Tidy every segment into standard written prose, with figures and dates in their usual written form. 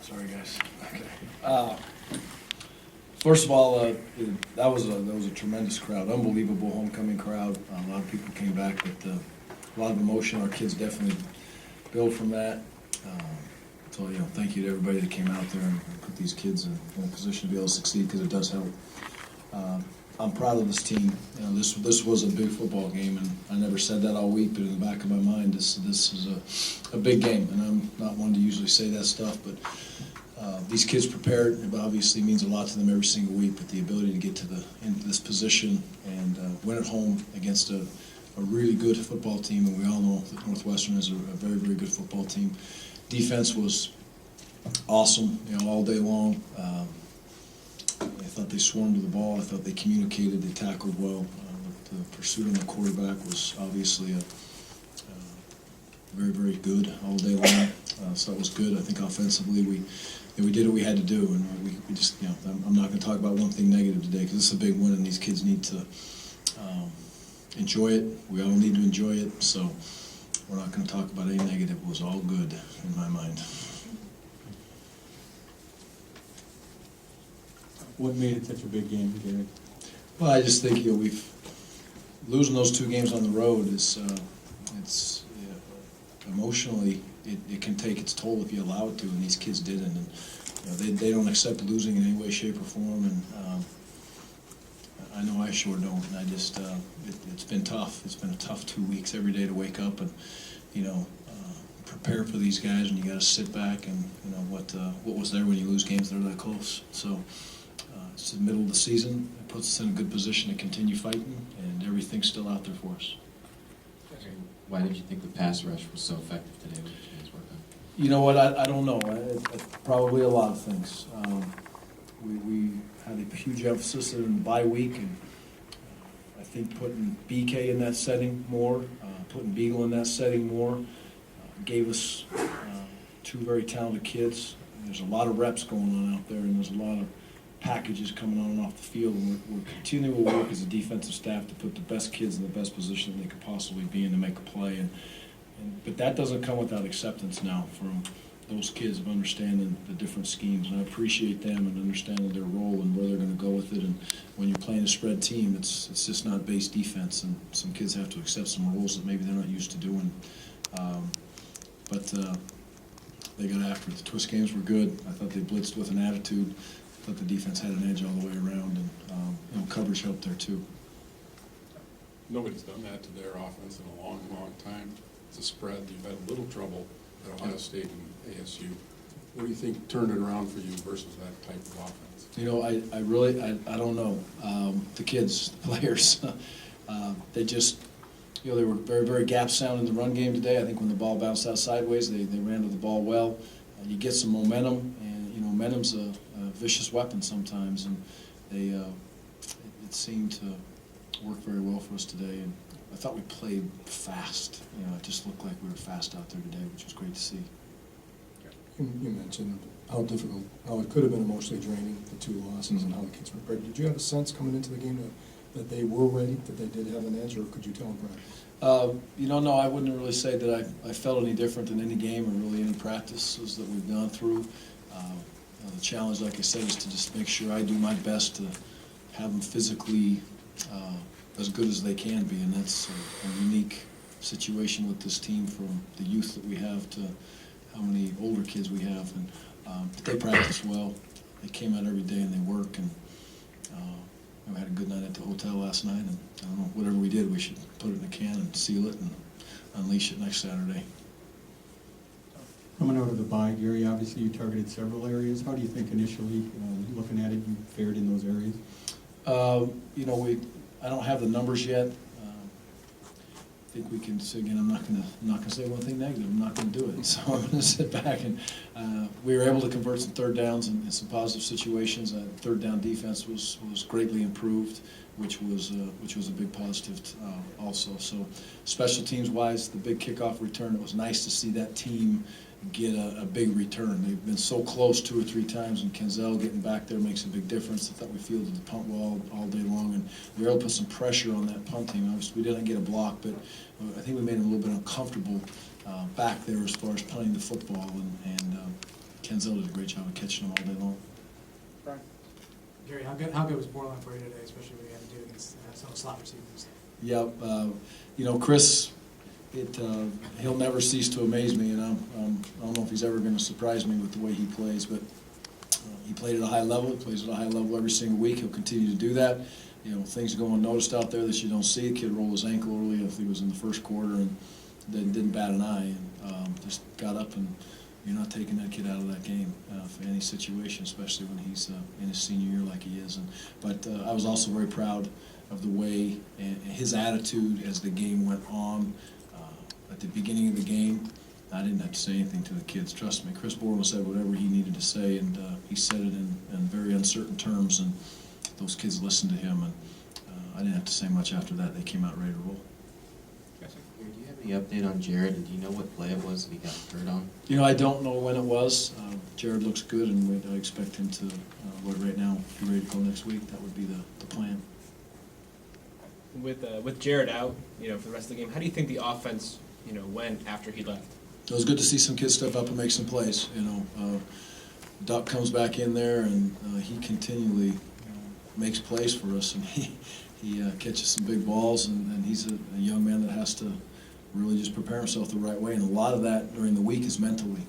Sorry, guys. Okay. First of all, that was a tremendous crowd, unbelievable homecoming crowd. A lot of people came back, but a lot of emotion. Our kids definitely built from that. So, thank you to everybody that came out there and put these kids in a position to be able to succeed, because it does help. I'm proud of this team. This was a big football game, and I never said that all week, but in the back of my mind, this is a big game, and I'm not one to usually say that stuff, but these kids prepared. It obviously means a lot to them every single week, but the ability to get into this position and win at home against a really good football team, and we all know that Northwestern is a very, very good football team. Defense was awesome, all day long. I thought they swarmed to the ball. I thought they communicated. They tackled well. The pursuit on the quarterback was obviously very, very good all day long. So that was good. I think offensively we did what we had to do, and we just, I'm not going to talk about one thing negative today, because this is a big win, and these kids need to enjoy it. We all need to enjoy it. So we're not going to talk about any negative. It was all good in my mind. What made it such a big game, Gary? Well, I just think we've losing those two games on the road is emotionally it can take its toll if you allow it to, and these kids didn't, and they don't accept losing in any way, shape, or form, and I know I sure don't, and I just it's been tough. It's been a tough 2 weeks every day to wake up and prepare for these guys, and you got to sit back and what was there when you lose games that are that close. So. It's the middle of the season. It puts us in a good position to continue fighting, and everything's still out there for us. Why did you think the pass rush was so effective today? What did you guys work on? You know what? I don't know. Probably a lot of things. We had a huge emphasis in the bye week, and I think putting BK in that setting more, putting Beagle in that setting more, gave us two very talented kids. There's a lot of reps going on out there, and there's a lot of packages coming on and off the field, and we're continuing to work as a defensive staff to put the best kids in the best position that they could possibly be in to make a play. But that doesn't come without acceptance now from those kids of understanding the different schemes, and I appreciate them and understanding their role and where they're going to go with it. And when you're playing a spread team, it's just not base defense, and some kids have to accept some roles that maybe they're not used to doing. But they got after it. The twist games were good. I thought they blitzed with an attitude. I thought the defense had an edge all the way around, and coverage helped there too. Nobody's done that to their offense in a long, long time. It's a spread. You've had a little trouble at Ohio State and ASU. What do you think turned it around for you versus that type of offense? I really don't know. The kids, the players, they just, they were very, very gap sound in the run game today. I think when the ball bounced out sideways, they ran to the ball well. You get some momentum, and momentum's a vicious weapon sometimes, and it seemed to work very well for us today. And I thought we played fast. It just looked like we were fast out there today, which was great to see. You mentioned how difficult, how it could have been emotionally draining, the two losses, and how the kids were prepared. Did you have a sense coming into the game that they were ready, that they did have an edge, or could you tell in practice? No, I wouldn't really say that I felt any different than any game or really any practices that we've gone through. The challenge, like I said, is to just make sure I do my best to have them physically as good as they can be, and that's a unique situation with this team, from the youth that we have to how many older kids we have. And but they practice well. They came out every day and they work, and we had a good night at the hotel last night, and I don't know, whatever we did, we should put it in a can and seal it and unleash it next Saturday. Coming out of the bye, Gary, obviously you targeted several areas. How do you think initially, looking at it, you fared in those areas? I don't have the numbers yet. I think we can say, again, I'm not going to say one thing negative. I'm not going to do it. So I'm going to sit back, and we were able to convert some third downs in some positive situations. Third down defense was greatly improved, which was a big positive also. So special teams wise, the big kickoff return, it was nice to see that team get a big return. They've been so close 2 or 3 times, and Kenzel getting back there makes a big difference. I thought we fielded the punt well all day long, and we were able to put some pressure on that punt team. Obviously, we didn't get a block, but I think we made them a little bit uncomfortable back there as far as punting the football, and Kenzel did a great job of catching them all day long. Brian? Gary, how good was Borland for you today, especially when you had to do against some slot receivers? Yep, you know, Chris, he'll never cease to amaze me, and I don't know if he's ever going to surprise me with the way he plays, but he played at a high level. He plays at a high level every single week. He'll continue to do that. You know, things go unnoticed out there that you don't see. A kid rolled his ankle early, I think it was in the first quarter, and then didn't bat an eye, and just got up, and you're not taking that kid out of that game for any situation, especially when he's in his senior year like he is. But I was also very proud of the way and his attitude as the game went on. At the beginning of the game, I didn't have to say anything to the kids. Trust me, Chris Borland said whatever he needed to say, and he said it in very uncertain terms, and those kids listened to him, and I didn't have to say much after that. They came out ready to roll. Do you have any update on Jared, and do you know what play it was that he got hurt on? You know, I don't know when it was. Jared looks good, and I expect him to, right now, be ready to go next week. That would be the plan. With Jared out, you know, for the rest of the game, how do you think the offense, you know, went after he left? It was good to see some kids step up and make some plays. You know, Duck comes back in there, and he continually makes plays for us, and he catches some big balls, and he's a young man that has to really just prepare himself the right way. And a lot of that during the week is mentally,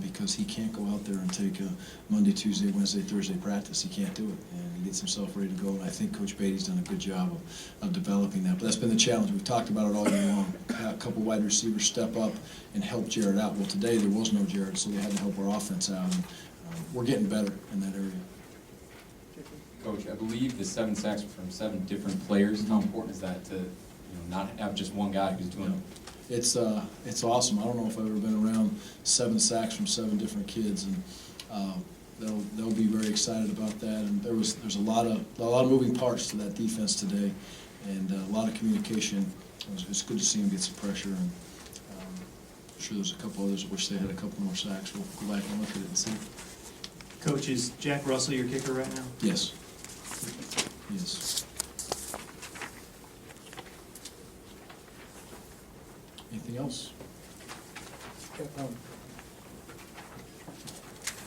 because he can't go out there and take a Monday, Tuesday, Wednesday, Thursday practice. He can't do it, and he gets himself ready to go. And I think Coach Beatty's done a good job of developing that. But that's been the challenge. We've talked about it all year long. A couple wide receivers step up and help Jared out. Well, today there was no Jared, so they had to help our offense out. And we're getting better in that area. Coach, I believe the 7 sacks were from 7 different players. How important is that to not have just one guy who's doing it? It's awesome. I don't know if I've ever been around 7 sacks from 7 different kids, and they'll be very excited about that. And there's a lot of moving parts to that defense today, and a lot of communication. It's good to see them get some pressure, and I'm sure there's a couple others that wish they had a couple more sacks. We'll go back and look at it and see. Coach, is Jack Russell your kicker right now? Yes. Yes. Anything else?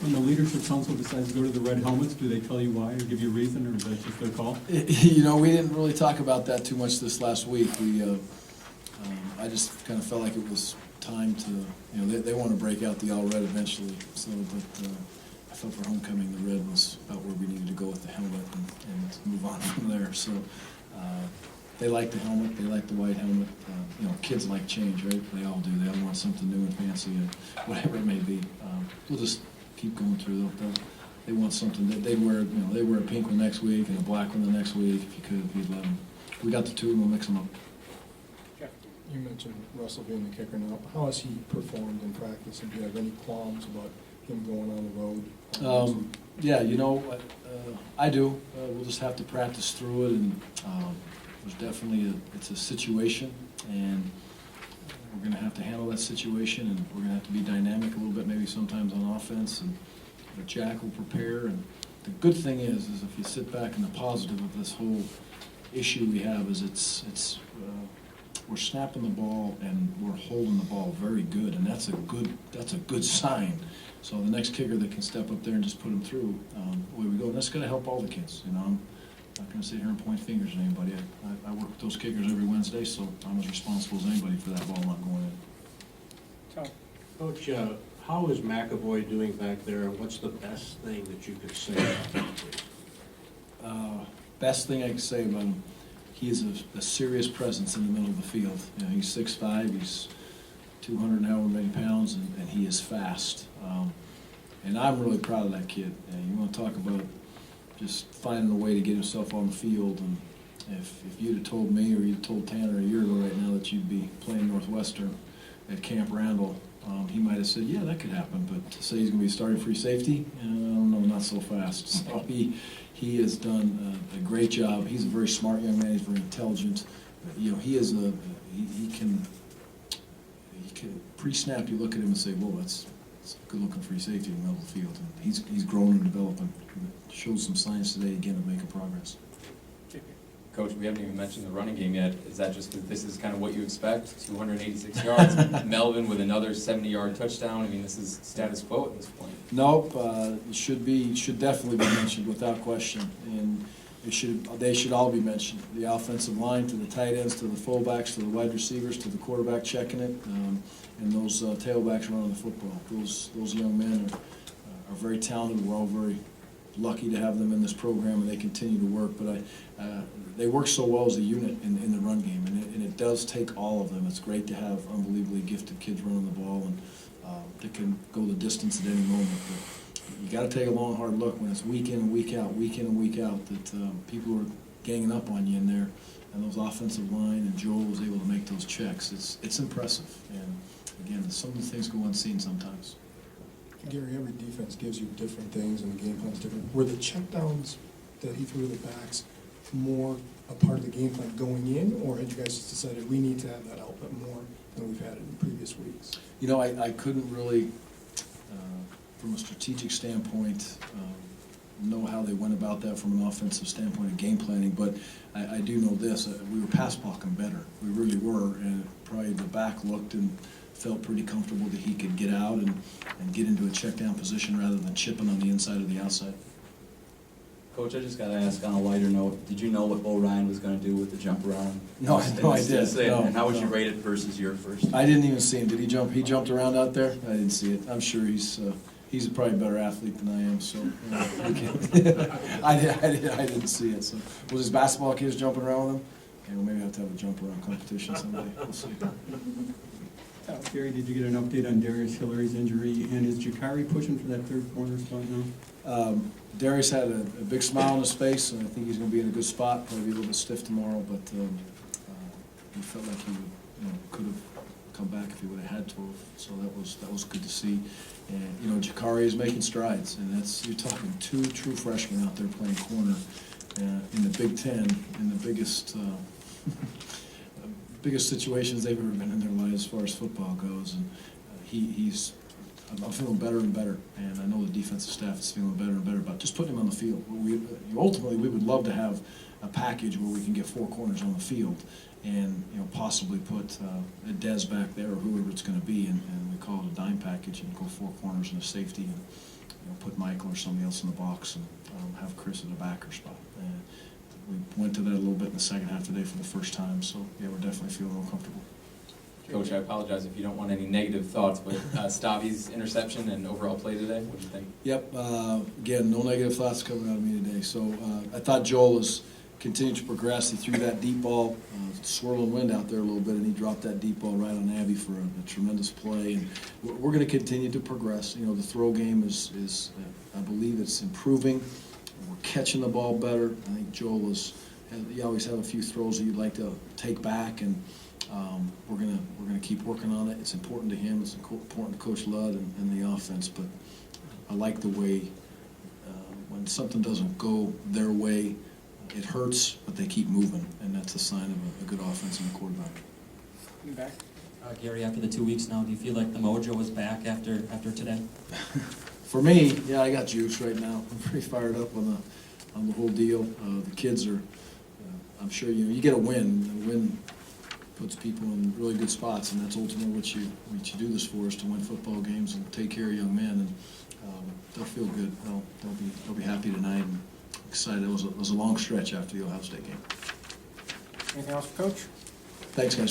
When the leadership council decides to go to the red helmets, do they tell you why or give you a reason, or is that just their call? You know, we didn't really talk about that too much this last week. I just kind of felt like it was time to, you know, they want to break out the all red eventually. So, but I felt for homecoming, the red was about where we needed to go with the helmet and move on from there. So they like the helmet, they like the white helmet. You know, kids like change, right? They all do. They all want something new and fancy, and whatever it may be. We'll just keep going through. They want something that they'd wear. You know, they wear a pink one next week and a black one the next week. If you could, if you'd let them. We got the two, and we'll mix them up. You mentioned Russell being the kicker now. How has he performed in practice, and do you have any qualms about him going on the road? Yeah, you know, I do. We'll just have to practice through it, and there's definitely it's a situation, and we're going to have to handle that situation, and we're going to have to be dynamic a little bit, maybe sometimes on offense, and Jack will prepare. And the good thing is if you sit back, and the positive of this whole issue we have is it's we're snapping the ball and we're holding the ball very good, and that's a good sign. So the next kicker that can step up there and just put them through, away we go. And that's going to help all the kids. You know, I'm not going to sit here and point fingers at anybody. I work with those kickers every Wednesday, so I'm as responsible as anybody for that ball not going in. Coach, how is McAvoy doing back there, and what's the best thing that you could say about him? Best thing I can say about him, he is a serious presence in the middle of the field. You know, he's 6'5", he's 200 and however many pounds, and he is fast. And I'm really proud of that kid. You want to talk about just finding a way to get himself on the field. And if you'd have told me, or you'd have told Tanner a year ago right now that you'd be playing Northwestern at Camp Randall, he might have said, yeah, that could happen. But to say he's going to be starting free safety, I don't know, not so fast. So he has done a great job. He's a very smart young man. He's very intelligent. You know, he can pre-snap. You look at him and say, "Whoa, that's a good-looking free safety in the middle of the field." And he's grown and developed and showed some signs today again of making progress. Coach, we haven't even mentioned the running game yet. Is that just because this is kind of what you expect? 286 yards, Melvin with another 70-yard touchdown. I mean, this is status quo at this point. Nope, it should definitely be mentioned without question, and they should all be mentioned. The offensive line, to the tight ends, to the fullbacks, to the wide receivers, to the quarterback checking it, and those tailbacks running the football. Those young men are very talented. We're all very lucky to have them in this program, and they continue to work. But they work so well as a unit in the run game, and it does take all of them. It's great to have unbelievably gifted kids running the ball, and that can go the distance at any moment. But you got to take a long, hard look when it's week in and week out, that people are ganging up on you in there, and those offensive line, and Joel was able to make those checks. It's impressive, and again, some of the things go unseen sometimes. Gary, every defense gives you different things, and the game plan's different. Were the checkdowns that he threw to the backs more a part of the game plan going in, or had you guys just decided we need to have that output more than we've had it in previous weeks? You know, I couldn't really, from a strategic standpoint, know how they went about that from an offensive standpoint of game planning, but I do know this, we were pass blocking better. We really were, and probably the back looked and felt pretty comfortable that he could get out and get into a check down position rather than chipping on the inside or the outside. Coach, I just got to ask on a lighter note, did you know what Bo Ryan was going to do with the jump around? No, I did. No, and how would you no. rate it versus your first? I didn't even see him. Did he jump? He jumped around out there? I didn't see it. I'm sure he's probably a better athlete than I am, so I didn't see it. So was his basketball kids jumping around with him? Okay, well, maybe I have to have a jump around competition someday. We'll see. Gary, did you get an update on Darius Hillary's injury, and is Jakari pushing for that third corner spot now? Darius had a big smile on his face, and I think he's going to be in a good spot. Probably be a little bit stiff tomorrow, but he felt like he could have come back if he would have had to have. So that was good to see. And Jakari is making strides, and you're talking two true freshmen out there playing corner in the Big Ten, in the biggest situations they've ever been in their lives as far as football goes. And I'm feeling better and better, and I know the defensive staff is feeling better and better about just putting him on the field. Ultimately, we would love to have a package where we can get four corners on the field, and possibly put a Dez back there or whoever it's going to be, and we call it a dime package, and go four corners and a safety, and put Michael or somebody else in the box, and have Chris at a backer spot. And we went to that a little bit in the second half today for the first time, so yeah, we're definitely feeling more comfortable. Coach, I apologize if you don't want any negative thoughts, but Stavi's interception and overall play today, what do you think? Yep, again, no negative thoughts coming out of me today. So I thought Joel has continued to progress. He threw that deep ball, swirling wind out there a little bit, and he dropped that deep ball right on Abby for a tremendous play. And we're going to continue to progress. The throw game is I believe it's improving. We're catching the ball better. I think Joel you always have a few throws that you'd like to take back, and we're gonna keep working on it. It's important to him. It's important to Coach Ludd and the offense. But I like the way when something doesn't go their way, it hurts, but they keep moving, and that's a sign of a good offense and a quarterback. Back. Gary, after the 2 weeks now, do you feel like the mojo is back after today? For me, yeah, I got juice right now. I'm pretty fired up on the whole deal. The kids are. I'm sure you get a win. A win puts people in really good spots, and that's ultimately what you do this for, is to win football games and take care of young men. And they'll feel good. They'll be happy tonight and excited. It was a long stretch after the Ohio State game. Anything else for Coach? Thanks, guys.